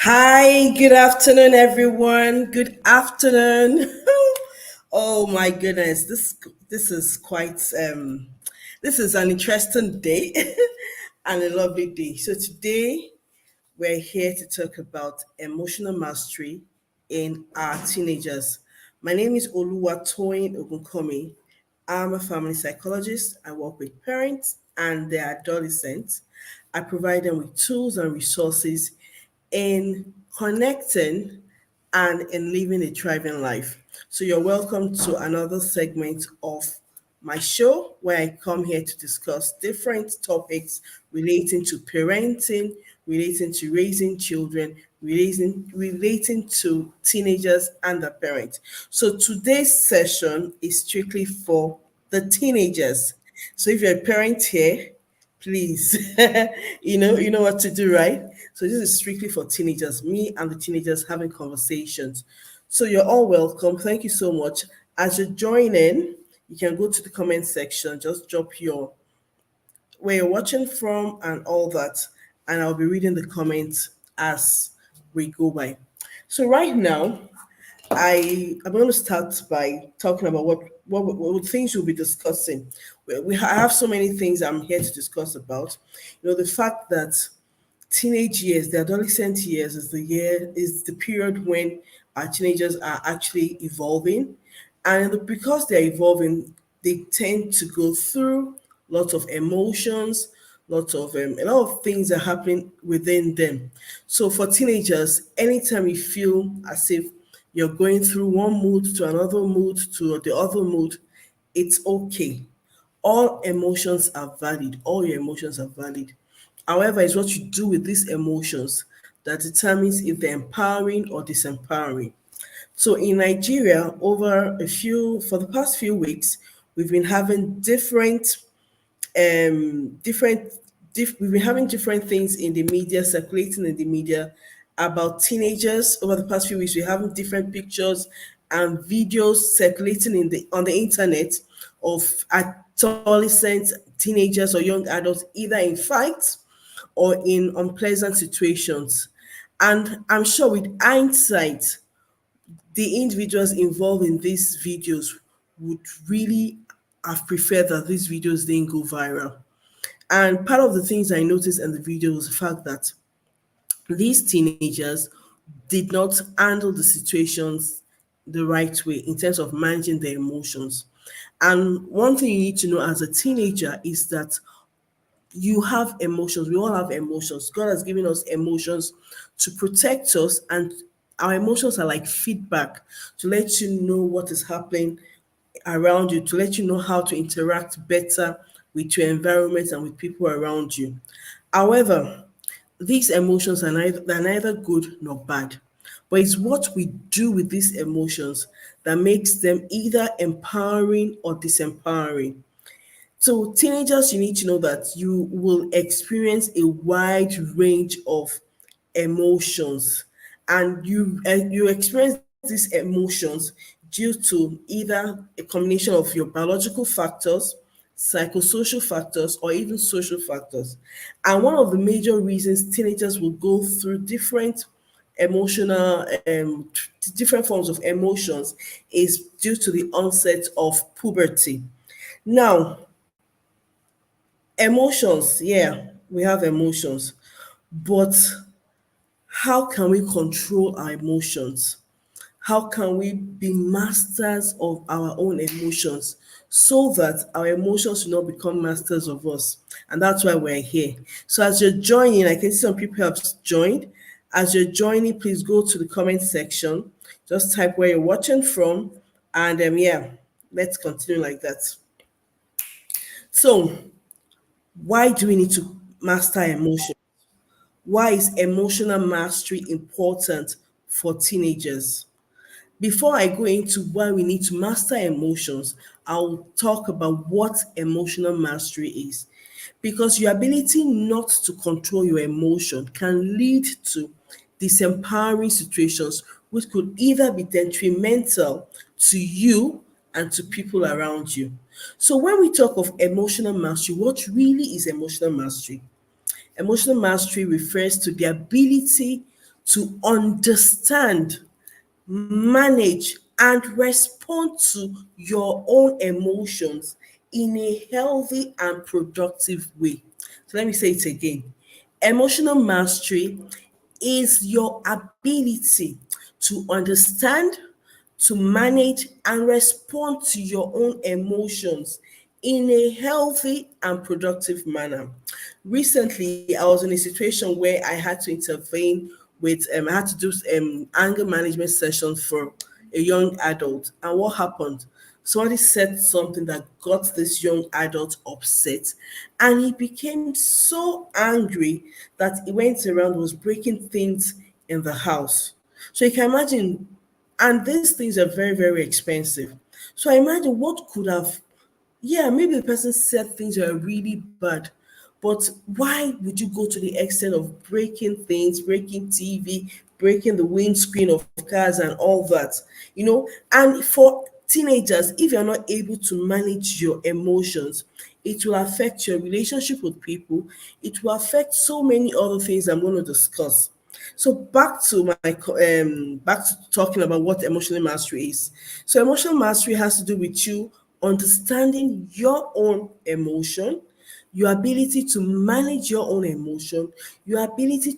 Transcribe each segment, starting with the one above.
Hi, good afternoon, everyone. Good afternoon. Oh my goodness, this is quite this is an interesting day and a lovely day. So today we're here to talk about emotional mastery in our teenagers. My name is Oluwatoyin Ogunkomi. I'm a family psychologist. I work with parents and their adolescents. I provide them with tools and resources in connecting and in living a thriving life. So, you're welcome to another segment of my show where I come here to discuss different topics relating to parenting, relating to raising children, relating to teenagers and their parents. So today's session is strictly for the teenagers. So if you're a parent here, please, you know what to do, right? So this is strictly for teenagers, me and the teenagers having conversations. So you're all welcome. Thank you so much. As you join in, you can go to the comment section, just drop your where you're watching from and all that, and I'll be reading the comments as we go by. So right now, I'm going to start by talking about what things we'll be discussing. I have so many things I'm here to discuss about. The fact that teenage years, the adolescent years, is the period when our teenagers are actually evolving, and because they're evolving, they tend to go through lots of emotions, lots of a lot of things are happening within them. So for teenagers, anytime you feel as if you're going through one mood to another mood to the other mood, it's okay. All emotions are valid. All your emotions are valid. However, it's what you do with these emotions that determines if they're empowering or disempowering. So in Nigeria, for the past few weeks, we've been having different we've been having different things in the media, circulating in the media about teenagers. Over the past few weeks, we're having different pictures and videos circulating on the internet of adolescent teenagers or young adults either in fights or in unpleasant situations. And I'm sure with hindsight, the individuals involved in these videos would really have preferred that these videos didn't go viral. And part of the things I noticed in the video was the fact that these teenagers did not handle the situations the right way in terms of managing their emotions. And one thing you need to know as a teenager is that you have emotions. We all have emotions. God has given us emotions to protect us, and our emotions are like feedback to let you know what is happening around you, to let you know how to interact better with your environment and with people around you. However, these emotions are they're neither good nor bad, but it's what we do with these emotions that makes them either empowering or disempowering. So, teenagers, you need to know that you will experience a wide range of emotions, and you experience these emotions due to either a combination of your biological factors, psychosocial factors, or even social factors. And one of the major reasons teenagers will go through emotional different forms of emotions is due to the onset of puberty. Now, emotions, yeah, we have emotions, but how can we control our emotions? How can we be masters of our own emotions so that our emotions will not become masters of us? And that's why we're here. So as you're joining, I can see some people have joined. As you're joining, please go to the comment section. Just type where you're watching from, and yeah, let's continue like that. So, why do we need to master emotion? Why is emotional mastery important for teenagers? Before I go into why we need to master emotions, I'll talk about what emotional mastery is. Because your ability not to control your emotion can lead to disempowering situations which could either be detrimental to you and to people around you. So, when we talk of emotional mastery, what really is emotional mastery? Emotional mastery refers to the ability to understand, manage, and respond to your own emotions in a healthy and productive way. So let me say it again. Emotional mastery is your ability to understand, to manage, and respond to your own emotions in a healthy and productive manner. Recently, I was in a situation where I had to intervene with, I had to do anger management sessions for a young adult. And what happened? Somebody said something that got this young adult upset, and he became so angry that he went around, was breaking things in the house. So you can imagine, and these things are very, very expensive. So I imagine what could have, yeah, maybe the person said things were really bad, but why would you go to the extent of breaking things, breaking TV, breaking the windscreen of cars and all that? And for teenagers, if you're not able to manage your emotions, it will affect your relationship with people. It will affect so many other things I'm going to discuss. So back to talking about what emotional mastery is. So emotional mastery has to do with you understanding your own emotion, your ability to manage your own emotion, your ability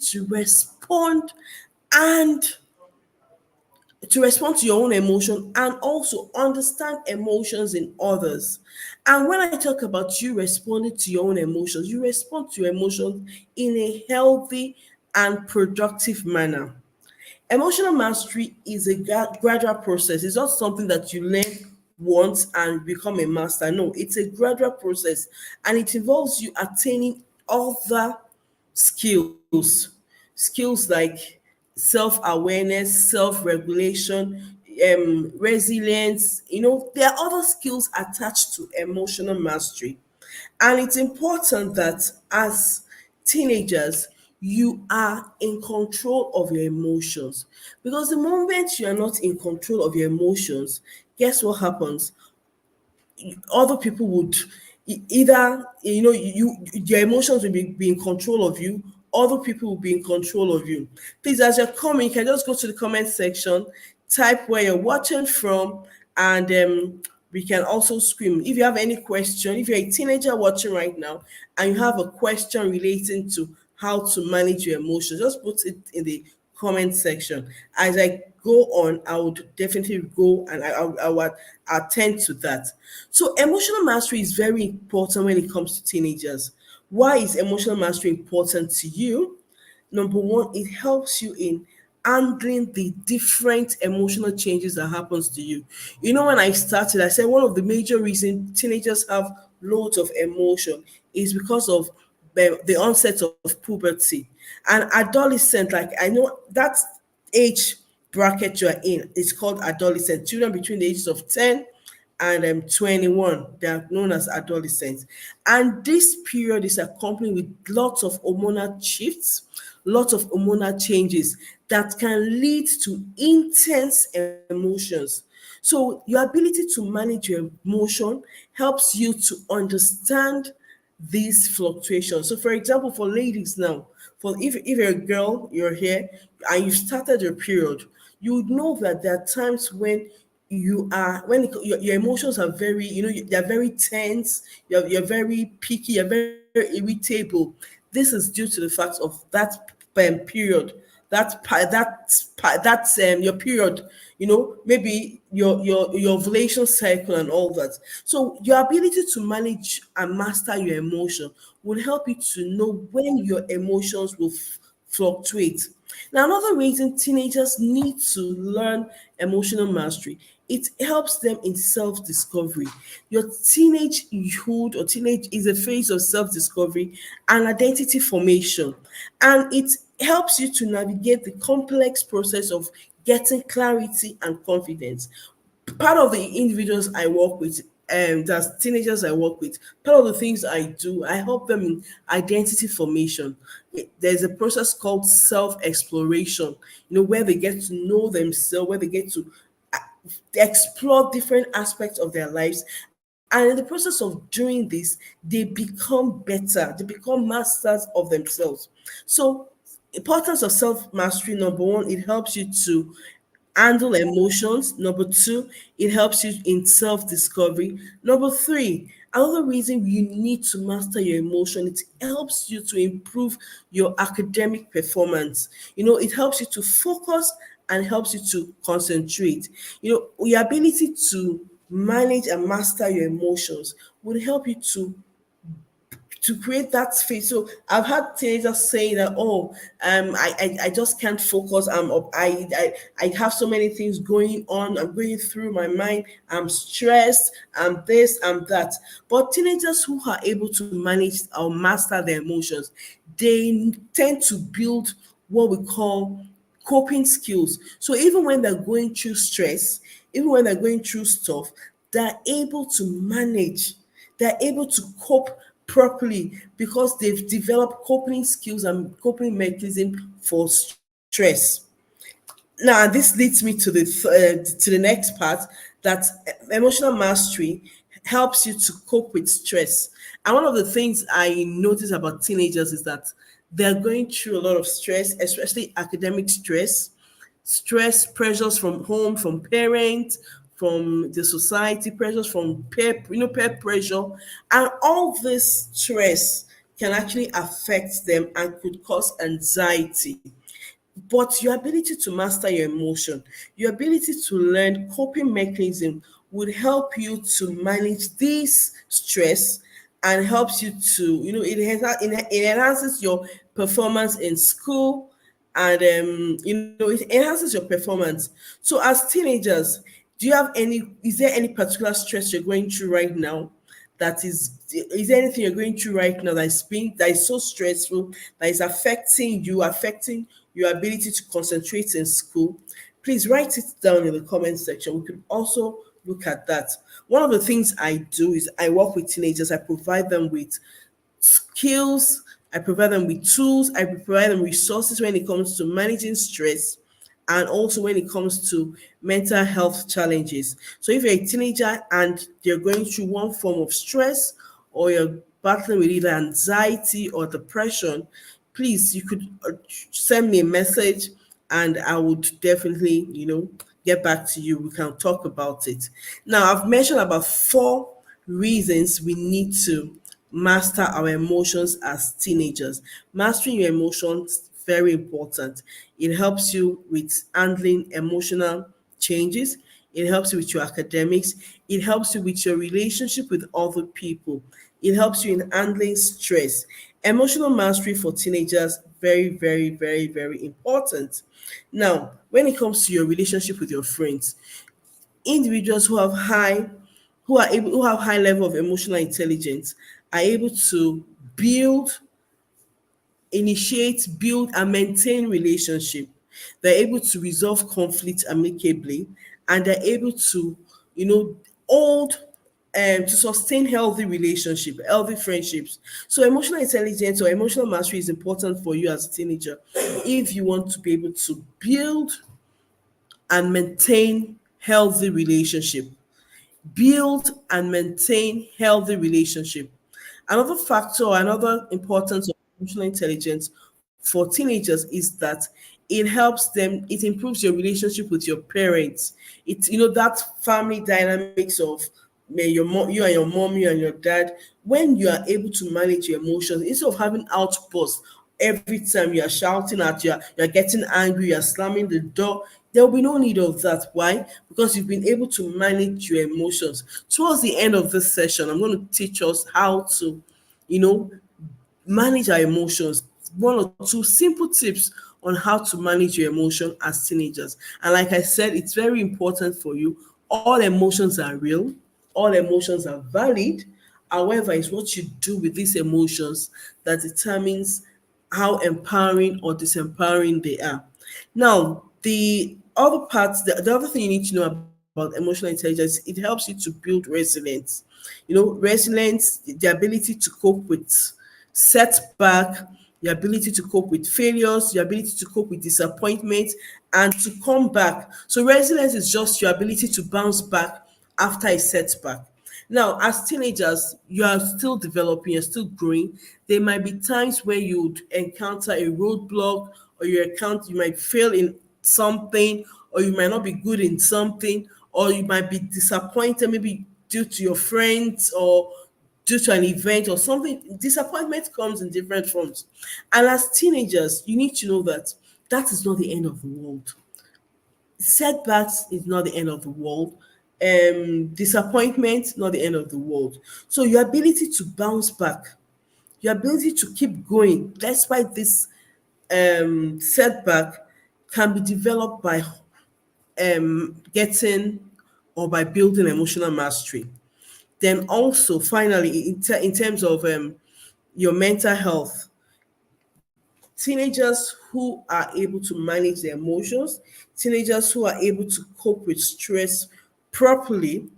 and to respond to your own emotion and also understand emotions in others. And when I talk about you responding to your own emotions, you respond to your emotions in a healthy and productive manner. Emotional mastery is a gradual process. It's not something that you learn once and become a master. No, it's a gradual process, and it involves you attaining other skills. Skills like self-awareness, self-regulation, resilience. There are other skills attached to emotional mastery. And it's important that as teenagers, you are in control of your emotions. Because the moment you are not in control of your emotions, guess what happens? Other people would either, your emotions will be in control of you. Other people will be in control of you. Please, as you're coming, you can just go to the comment section, type where you're watching from, and we can also scream if you have any question. If you're a teenager watching right now and you have a question relating to how to manage your emotions, just put it in the comment section. As I go on, I would definitely go and I would attend to that. So, emotional mastery is very important when it comes to teenagers. Why is emotional mastery important to you? Number one, it helps you in handling the different emotional changes that happens to you. When I started, I said one of the major reasons teenagers have loads of emotion is because of the onset of puberty. And adolescent, like I know that age bracket you're in, is called adolescent. Children between the ages of 10 and 21, they are known as adolescents. And this period is accompanied with lots of hormonal shifts, lots of hormonal changes that can lead to intense emotions. So your ability to manage your emotion helps you to understand these fluctuations. So, for example, for ladies now, for if you're a girl, you're here, and you started your period, you would know that there are times when your emotions are very, they're very tense, you're very picky, you're very irritable. This is due to the fact of that period, your period, maybe your ovulation cycle and all that. So your ability to manage and master your emotion will help you to know when your emotions will fluctuate. Now, another reason teenagers need to learn emotional mastery, it helps them in self-discovery. Your teenagehood or teenage is a phase of self-discovery and identity formation, and it helps you to navigate the complex process of getting clarity and confidence. Part of the individuals I work with, that's teenagers I work with, part of the things I do, I help them in identity formation. There's a process called self-exploration, where they get to know themselves, where they get to uh, explore different aspects of their lives. And in the process of doing this, they become better, they become masters of themselves. So Importance of self mastery: number one, it helps you to handle emotions. Number two, it helps you in self discovery. Number three, another reason you need to master your emotion, it helps you to improve your academic performance. It helps you to focus and helps you to concentrate. Your ability to manage and master your emotions would help you to create that space. So I've had teenagers saying that, oh, I just can't focus. I have so many things going on. I'm going through my mind. I'm stressed. I'm this. I'm that. But teenagers who are able to manage or master their emotions, they tend to build what we call coping skills. So even when they're going through stress, even when they're going through stuff, they're able to manage, they're able to cope properly because they've developed coping skills and coping mechanism for stress. Now, this leads me to the next part, that emotional mastery helps you to cope with stress. And one of the things I notice about teenagers is that they're going through a lot of stress, especially academic stress pressures from home, from parents, from the society, pressures from peer pressure, and all this stress can actually affect them and could cause anxiety. But your ability to master your emotion, your ability to learn coping mechanism would help you to manage this stress and helps you to, it enhances your performance in school, and it enhances your performance. So as teenagers, is there any particular stress you're going through right now? Is there anything you're going through right now that is so stressful, that is affecting your ability to concentrate in school? Please write it down in the comment section. We could also look at that. One of the things I do is I work with teenagers. I provide them with skills, I provide them with tools, I provide them resources when it comes to managing stress, and also when it comes to mental health challenges. So if you're a teenager and you're going through one form of stress, or you're battling with either anxiety or depression, please, you could send me a message and I would definitely, get back to you. We can talk about it. Now, I've mentioned about four reasons we need to master our emotions as teenagers. Mastering your emotions, very important. It helps you with handling emotional changes. It helps you with your academics. It helps you with your relationship with other people. It helps you in handling stress. Emotional mastery for teenagers, very, very, very, very important. Now, when it comes to your relationship with your friends, individuals who have high level of emotional intelligence are able to build, initiate, build, and maintain relationship. They're able to resolve conflict amicably, and they're able to, hold to sustain healthy relationship, healthy friendships. So emotional intelligence or emotional mastery is important for you as a teenager if you want to be able to build and maintain healthy relationship. Build and maintain healthy relationship. Another factor, another importance of emotional intelligence for teenagers is that it improves your relationship with your parents. It's, that family dynamics of your mom, you and your mom, you and your dad. When you are able to manage your emotions, instead of having outbursts every time you are shouting at you're getting angry, you're slamming the door, there will be no need of that. Why? Because you've been able to manage your emotions. Towards the end of this session, I'm going to teach us how to, you know, manage our emotions. One or two simple tips on how to manage your emotion as teenagers. And like I said, it's very important for you. All emotions are real, all emotions are valid. However, it's what you do with these emotions that determines how empowering or disempowering they are. Now, the other thing you need to know about emotional intelligence, it helps you to build resilience. Resilience, the ability to cope with setback, your ability to cope with failures, your ability to cope with disappointment, and to come back. So resilience is just your ability to bounce back after a setback. Now, as teenagers, you are still developing, you're still growing. There might be times where you'd encounter a roadblock, or you might fail in something, or you might not be good in something, or you might be disappointed, maybe due to your friends or due to an event or something. Disappointment comes in different forms. And as teenagers, you need to know that that is not the end of the world. Setbacks is not the end of the world. Disappointment not the end of the world. So your ability to bounce back, your ability to keep going despite this setback, can be developed by getting or by building emotional mastery. Then also, finally, in terms of your mental health, teenagers who are able to manage their emotions, teenagers who are able to cope with stress properly,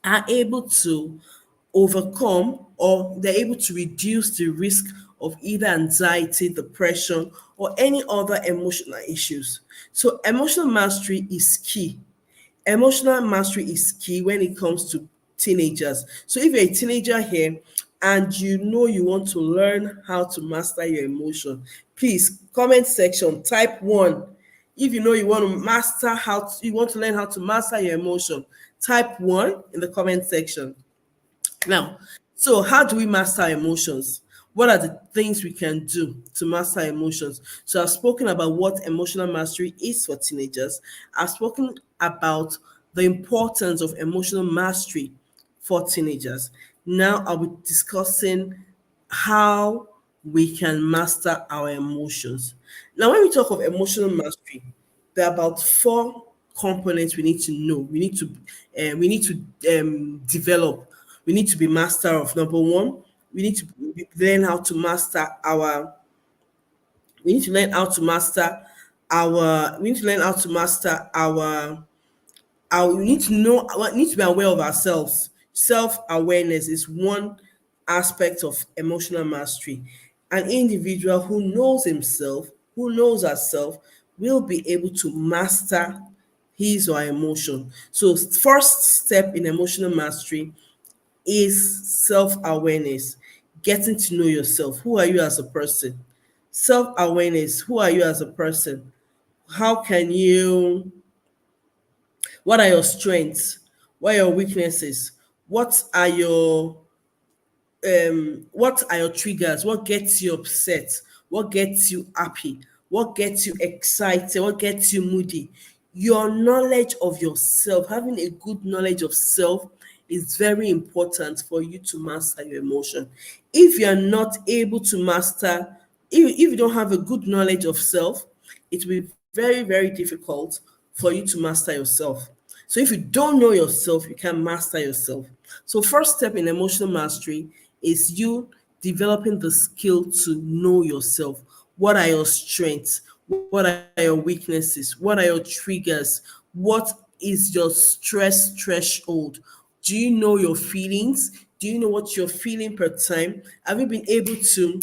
are able to overcome, or they're able to reduce the risk of either anxiety, depression, or any other emotional issues. So, emotional mastery is key. Emotional mastery is key when it comes to teenagers. So if you're a teenager here and you know you want to learn how to master your emotion, please comment section, type one. If you know you want to you want to learn how to master your emotion, type one in the comment section. Now, so how do we master our emotions? What are the things we can do to master emotions? So I've spoken about what emotional mastery is for teenagers. I've spoken about the importance of emotional mastery for teenagers. Now I'll be discussing how we can master our emotions. Now, when we talk of emotional mastery, there are about four components we need to know. We need to develop. We need to be master of. Number one, we need to learn how to master our. We need to learn how to master our. We need to learn how to master we need to know, we need to be aware of ourselves. Self-awareness is one aspect of emotional mastery. An individual who knows himself, who knows herself, will be able to master his or her emotion. So first step in emotional mastery is self-awareness, getting to know yourself. Who are you as a person? Self-awareness, who are you as a person? How can you What are your strengths? What are your weaknesses? What are your triggers? What gets you upset? What gets you happy? What gets you excited? What gets you moody? Your knowledge of yourself, having a good knowledge of self, is very important for you to master your emotion. If you're not able to master, if you don't have a good knowledge of self, it will be very, very difficult for you to master yourself. So if you don't know yourself, you can master yourself. So first step in emotional mastery is you developing the skill to know yourself. What are your strengths? What are your weaknesses? What are your triggers? What is your stress threshold? Do you know your feelings? Do you know what you're feeling per time? Have you been able to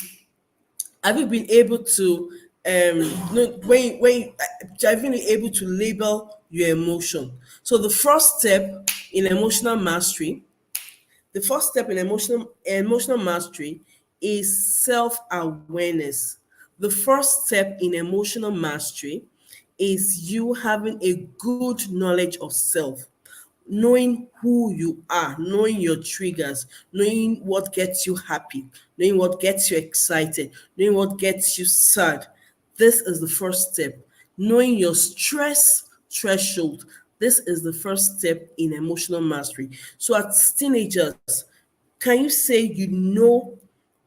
have you been able to label your emotion? So the first step in emotional mastery is self-awareness. The first step in emotional mastery is you having a good knowledge of self, knowing who you are, knowing your triggers, knowing what gets you happy, knowing what gets you excited, knowing what gets you sad. This is the first step. Knowing your stress threshold. This is the first step in emotional mastery. So, as teenagers, can you say you know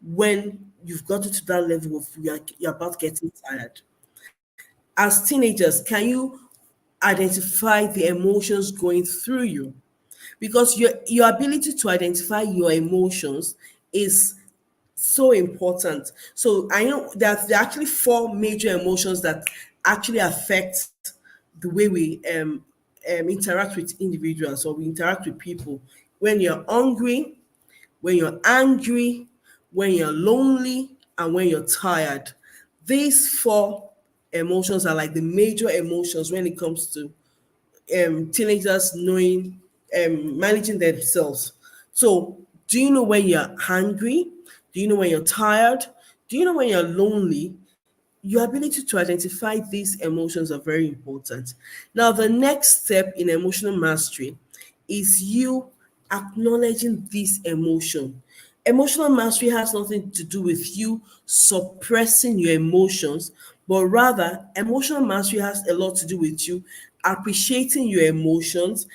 when you've gotten to that level of you're about getting tired? As teenagers, can you identify the emotions going through you? Because your ability to identify your emotions is so important. So I know that there are actually four major emotions that actually affect the way we interact with individuals, or we interact with people. When you're hungry, when you're angry, when you're lonely, and when you're tired. These four emotions are like the major emotions when it comes to teenagers knowing managing themselves. So, do you know when you're hungry? Do you know when you're tired? Do you know when you're lonely? Your ability to identify these emotions are very important. Now, the next step in emotional mastery is you acknowledging this emotion. Emotional mastery has nothing to do with you suppressing your emotions, but rather, emotional mastery has a lot to do with you appreciating your emotions,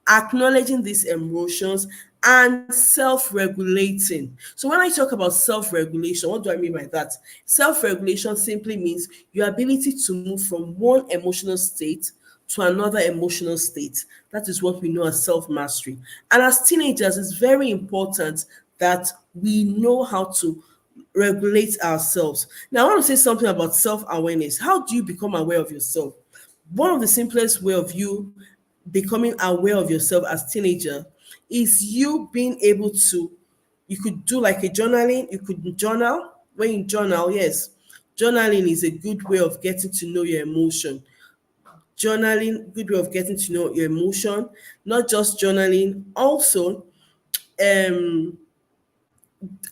acknowledging these emotions, and self regulating. So, when I talk about self regulation, what do I mean by that? Self regulation simply means your ability to move from one emotional state to another emotional state. That is what we know as self mastery. And as teenagers, it's very important that we know how to regulate ourselves. Now, I want to say something about self awareness. How do you become aware of yourself? One of the simplest way of you becoming aware of yourself as teenager is you being able to, you could do like a journaling, you could journal. When you journal, yes, journaling is a good way of getting to know your emotion. Journaling, good way of getting to know your emotion. Not just journaling, also um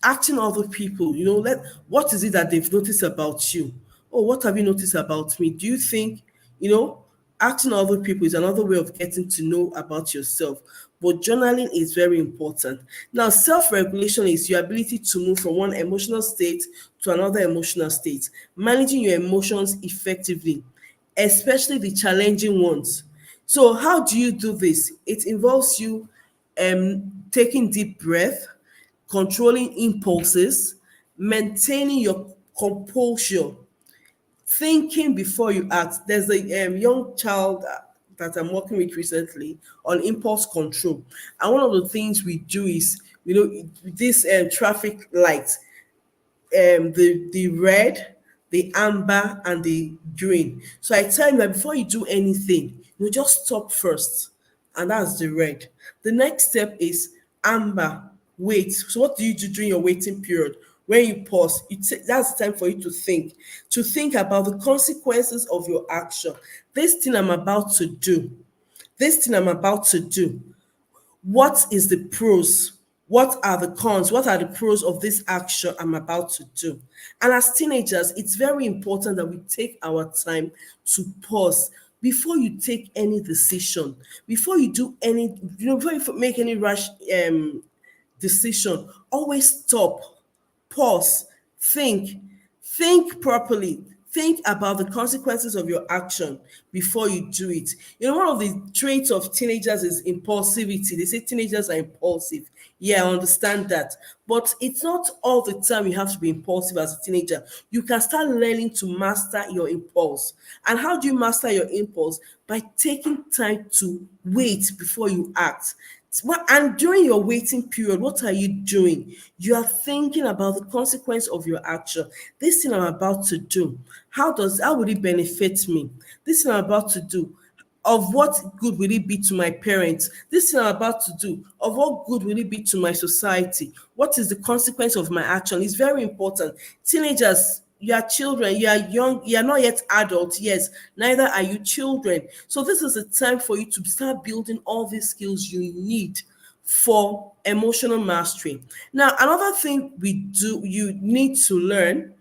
asking other people, let what is it that they've noticed about you? Oh, what have you noticed about me? Do you think, you know, asking other people is another way of getting to know about yourself. But journaling is very important. Now, self-regulation is your ability to move from one emotional state to another emotional state, managing your emotions effectively, especially the challenging ones. So, how do you do this? It involves you taking deep breath, controlling impulses, maintaining your composure, thinking before you act. There's a young child that I'm working with recently on impulse control. And one of the things we do is, this traffic light, the red, the amber, and the green. So I tell you that before you do anything, you just stop first, and that's the red. The next step is amber. Wait. So what do you do during your waiting period? When you pause, that's time for you to think about the consequences of your action. This thing I'm about to do, this thing I'm about to do, what is the pros? What are the cons? What are the pros of this action I'm about to do? And as teenagers, it's very important that we take our time to pause before you take any decision, before you do any, before you make any rash decision. Always stop, pause, think, think properly, think about the consequences of your action before you do it. One of the traits of teenagers is impulsivity. They say teenagers are impulsive. Yeah, I understand that. But it's not all the time you have to be impulsive as a teenager. You can start learning to master your impulse. And how do you master your impulse? By taking time to wait before you act. Well, and during your waiting period, what are you doing? You are thinking about the consequence of your action. This thing I'm about to do, how would it benefit me? This thing I'm about to do, of what good will it be to my parents? This thing I'm about to do, of what good will it be to my society? What is the consequence of my action? It's very important. Teenagers, you are children, you are young, you are not yet adults, yes, neither are you children. So this is a time for you to start building all these skills you need for emotional mastery. Now, another thing you need to learn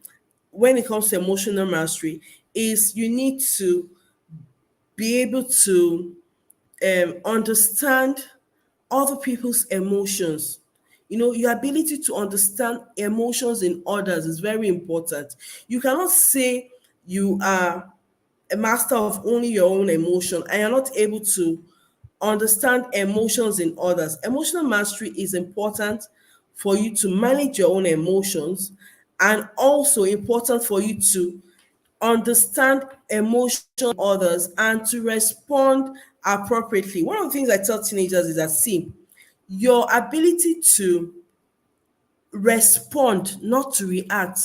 when it comes to emotional mastery is you need to be able to understand other people's emotions. Your ability to understand emotions in others is very important. You cannot say you are a master of only your own emotion and you're not able to understand emotions in others. Emotional mastery is important for you to manage your own emotions and also important for you to understand emotion of others and to respond appropriately. One of the things I tell teenagers is that, see, your ability to respond, not to react,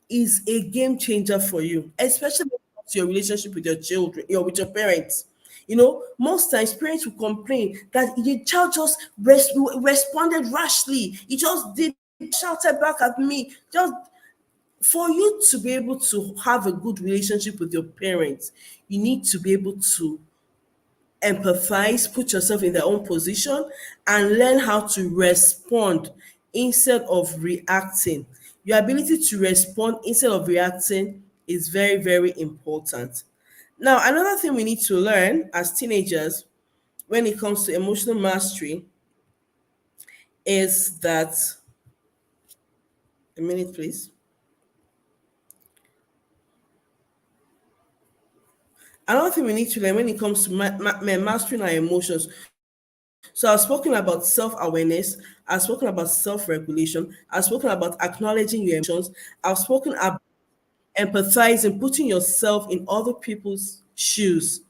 is a game changer for you, especially when it comes to your relationship with your children, with your parents. Most times parents will complain that the child just responded rashly. He just did shouted back at me. Just for you to be able to have a good relationship with your parents, you need to be able to empathize, put yourself in their own position, and learn how to respond instead of reacting. Your ability to respond instead of reacting is very, very important. Now, another thing we need to learn as teenagers when it comes to emotional mastery is that, a minute, please. Another thing we need to learn when it comes to mastering our emotions. So I've spoken about self-awareness, I've spoken about self-regulation, I've spoken about acknowledging your emotions, I've spoken about empathizing, putting yourself in other people's shoes.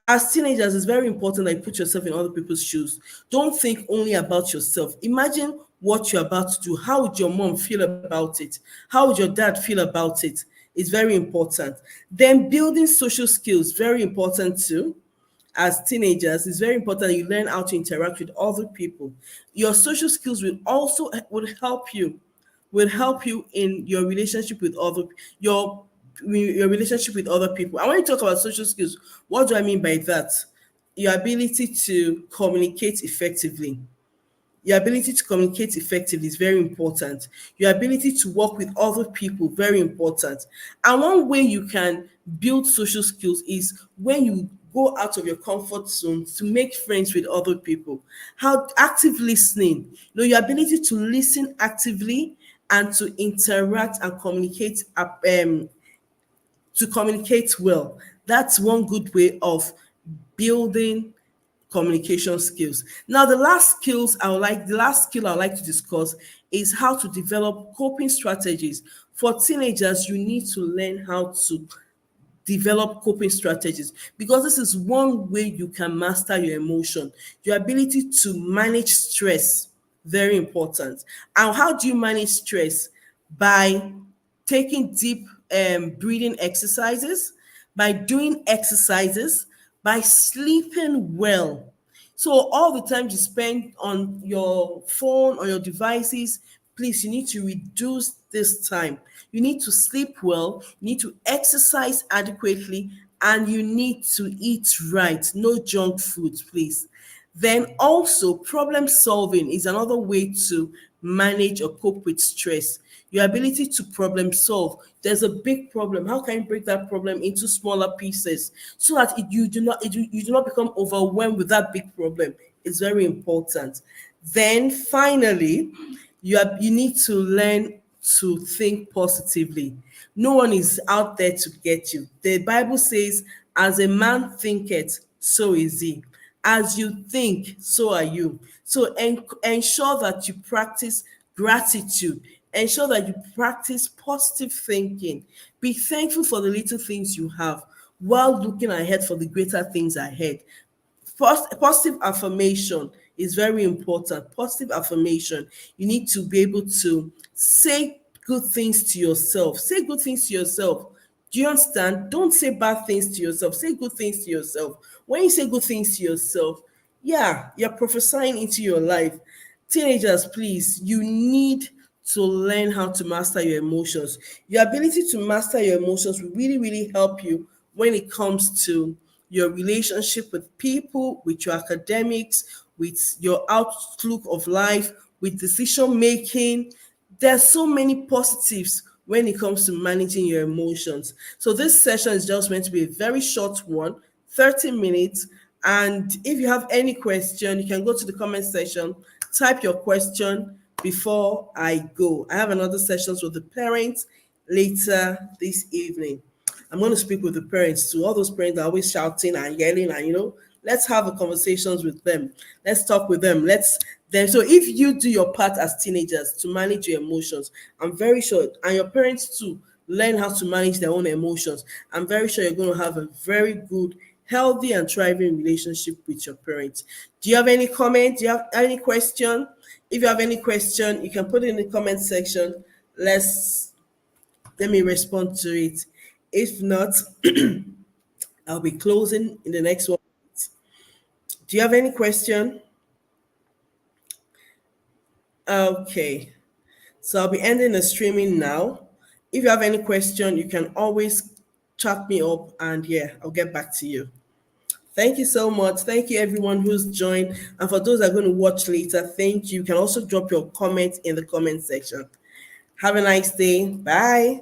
As teenagers, it's very important that you put yourself in other people's shoes. Don't think only about yourself. Imagine what you're about to do. How would your mom feel about it? How would your dad feel about it? It's very important. Then building social skills, very important too. As teenagers, it's very important that you learn how to interact with other people. Your social skills will help you, in your relationship with your relationship with other people. And when you talk about social skills, what do I mean by that? Your ability to communicate effectively. Your ability to communicate effectively is very important. Your ability to work with other people, very important. And one way you can build social skills is when you go out of your comfort zone to make friends with other people. How active listening, your ability to listen actively and to interact and communicate well. That's one good way of building communication skills. Now, the last skill I would like to discuss is how to develop coping strategies. For teenagers, you need to learn how to develop coping strategies because this is one way you can master your emotion. Your ability to manage stress, very important. And how do you manage stress? By taking deep breathing exercises, by doing exercises, by sleeping well. So all the time you spend on your phone or your devices, please, you need to reduce this time. You need to sleep well, you need to exercise adequately, and you need to eat right. No junk food, please. Then also, problem solving is another way to manage or cope with stress. Your ability to problem solve. There's a big problem. How can you break that problem into smaller pieces so that you do not become overwhelmed with that big problem? It's very important. Then finally, you need to learn to think positively. No one is out there to get you. The Bible says, as a man thinketh, so is he. As you think, so are you. So ensure that you practice gratitude. Ensure that you practice positive thinking. Be thankful for the little things you have while looking ahead for the greater things ahead. Positive affirmation is very important. Positive affirmation. You need to be able to say good things to yourself. Say good things to yourself. Do you understand? Don't say bad things to yourself. Say good things to yourself. When you say good things to yourself, yeah, you're prophesying into your life. Teenagers, please, you need to learn how to master your emotions. Your ability to master your emotions will really, really help you when it comes to your relationship with people, with your academics, with your outlook of life, with decision making. There's so many positives when it comes to managing your emotions. So this session is just meant to be a very short one, 30 minutes. And if you have any question, you can go to the comment section, type your question before I go. I have another sessions with the parents later this evening. I'm going to speak with the parents too. All those parents are always shouting and yelling, and let's have a conversations with them. Let's talk with them. So if you do your part as teenagers to manage your emotions, I'm very sure, and your parents too, learn how to manage their own emotions. I'm very sure you're going to have a very good, healthy, and thriving relationship with your parents. Do you have any comment? Do you have any question? If you have any question, you can put it in the comment section. Let me respond to it. If not, I'll be closing in the next one. Do you have any question? Okay. So I'll be ending the streaming now. If you have any question, you can always chat me up and yeah, I'll get back to you. Thank you so much. Thank you, everyone who's joined. And for those that are going to watch later, thank you. You can also drop your comments in the comment section. Have a nice day. Bye.